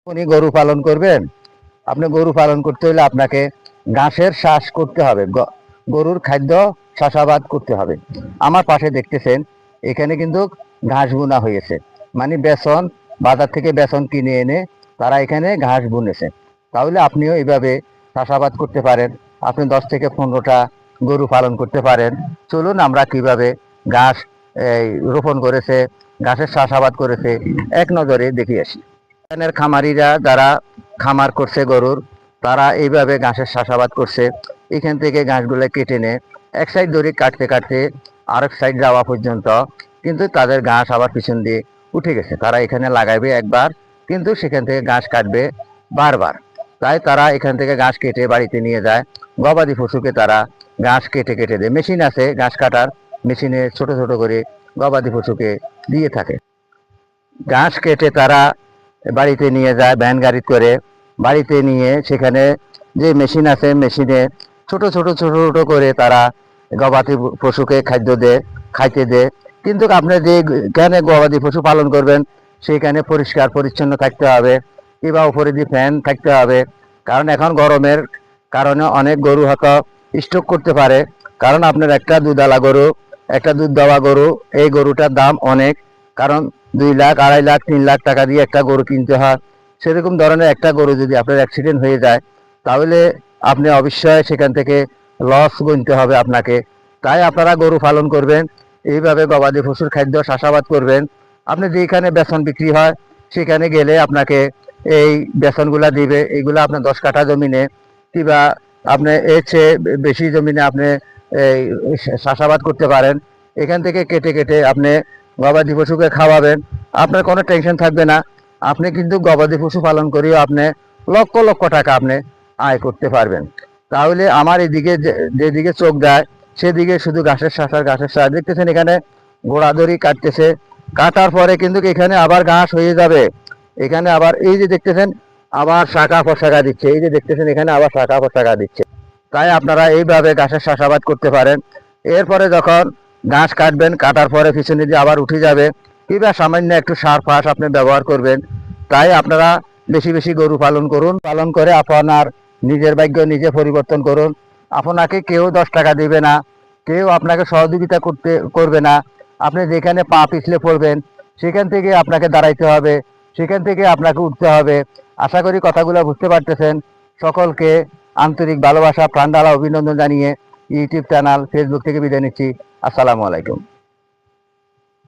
উনি গরু পালন করবেন। আপনি গরু পালন করতে হলে আপনাকে ঘাসের চাষ করতে হবে, গরুর খাদ্য চাষাবাদ করতে হবে। আমার পাশে দেখতেছেন এখানে কিন্তু ঘাস বোনা হয়েছে, মানে বেসন, বাজার থেকে বেসন কিনে এনে তারা এখানে ঘাস বুনেছে। তাহলে আপনিও এইভাবে চাষাবাদ করতে পারেন। আপনি 10 থেকে 15টা গরু পালন করতে পারেন। চলুন আমরা কিভাবে ঘাস রোপণ করেছে, ঘাসের চাষাবাদ করেছে এক নজরে দেখে আসি। এখানের খামারিরা যারা খামার করছে গরুর, তারা এইভাবে ঘাসের চাষাবাদ করছে। এখান থেকে ঘাসগুলো কেটে নে এক সাইড দড়ি কাটতে কাটতে আরেক সাইড যাওয়া পর্যন্ত কিন্তু তাদের ঘাস আবার পিছন দিয়ে উঠে গেছে। তারা এখানে লাগাইবে একবার, কিন্তু সেখান থেকে ঘাস কাটবে বারবার। তাই তারা এখান থেকে ঘাস কেটে বাড়িতে নিয়ে যায়। গবাদি পশুকে তারা ঘাস কেটে কেটে দেয়। মেশিন আছে ঘাস কাটার, মেশিনে ছোট ছোট করে গবাদি পশুকে দিয়ে থাকে। ঘাস কেটে তারা বাড়িতে নিয়ে যায় ভ্যান গাড়ি করে। বাড়িতে নিয়ে সেখানে যে মেশিন আছে, মেশিনে ছোট ছোট ছোট ছোট করে তারা গবাদি পশুকে খাদ্য দেয়, খাইতে দেয়। কিন্তু আপনি যেখানে গবাদি পশু পালন করবেন সেখানে পরিষ্কার পরিচ্ছন্ন থাকতে হবে, কিংবা উপরে দিয়ে ফ্যান থাকতে হবে। কারণ এখন গরমের কারণে অনেক গরু হয়তো স্ট্রোক করতে পারে। কারণ আপনার একটা দুধালা গরু, একটা দুধ দেওয়া গরু, এই গরুটার দাম অনেক। কারণ 2 লাখ, 2.5 লাখ, 3 লাখ টাকা দিয়ে একটা গরু কিনতে হয়। সেরকম ধরনের একটা গরু যদি আপনার অ্যাক্সিডেন্ট হয়ে যায়, তাহলে আপনি অবশ্যই সেখান থেকে লস গুনতে হবে আপনাকে। তাই আপনারা গরু পালন করবেন, এইভাবে গবাদি পশুর খাদ্য চাষাবাদ করবেন। আপনি যেখানে বেসন বিক্রি হয় সেখানে গেলে আপনাকে এই বেসনগুলা দিবে। এইগুলা আপনার 10 কাঠা জমিনে কিংবা আপনি এর চেয়ে বেশি জমিনে আপনি এই চাষাবাদ করতে পারেন। এখান থেকে কেটে কেটে আপনি গবাদি পশুকে খাওয়াবেন, আপনার কোনো টেনশন থাকবে না। আপনি কিন্তু গবাদি পশু পালন করেও আপনি লক্ষ লক্ষ টাকা আপনি আয় করতে পারবেন। তাহলে আমার এদিকে যেদিকে চোখ দেয় সেদিকে শুধু ঘাসের শাঁস আর ঘাসের শাঁস দেখতেছেন। এখানে গোড়াদড়ি কাটতেছে, কাটার পরে কিন্তু এখানে আবার ঘাস হয়ে যাবে। এখানে আবার এই যে দেখতেছেন আবার শাখা প্রশাখা দিচ্ছে, এই যে দেখতেছেন এখানে আবার শাখা প্রশাখা দিচ্ছে। তাই আপনারা এইভাবে ঘাসের চাষাবাদ করতে পারেন। এরপরে যখন ঘাস কাটবেন, কাটার পরে পিছনে দিয়ে আবার উঠে যাবে, কিংবা সামান্য একটু সার ফাঁস আপনি ব্যবহার করবেন। তাই আপনারা বেশি বেশি গরু পালন করুন, পালন করে আপনার নিজের ভাগ্য নিজে পরিবর্তন করুন। আপনাকে কেউ 10 টাকা দিবে না, কেউ আপনাকে সহযোগিতা করবে না। আপনি যেখানে পা পিছলে পড়বেন সেখান থেকে আপনাকে দাঁড়াইতে হবে, সেখান থেকে আপনাকে উঠতে হবে। আশা করি কথাগুলো বুঝতে পারতেছেন। সকলকে আন্তরিক ভালোবাসা, প্রাণ ঢালা অভিনন্দন জানিয়ে ইউটিউব চ্যানেল, ফেসবুক থেকে বিদায় নিচ্ছি। আসসালামু আলাইকুম।